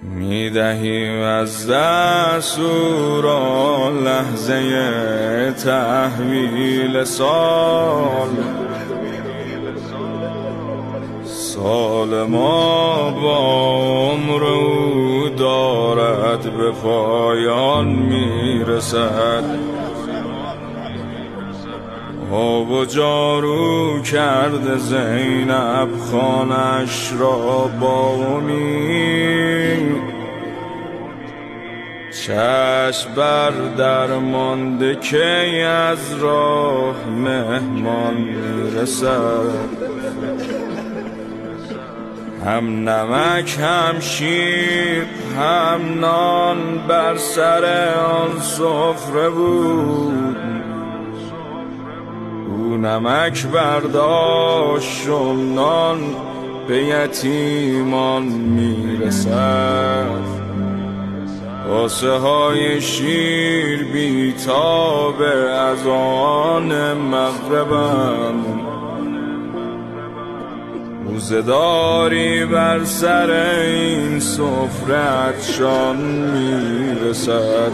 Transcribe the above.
میدهیم از دست او را لحظه تحویل سال ما با عمر او دارد به پایان میرسد. آب و جارو کرده زینب خانش را با امید، چشم بر درمانده که از راه مهمان میرسد. هم نمک هم شیر هم نان بر سر آن سفره بود، او نمک برداشت و نان به یتیمان میرسد. کاسه های شیر بیتاب از آن مغربم، روزداری بر سر این سفره عطشان میرسد.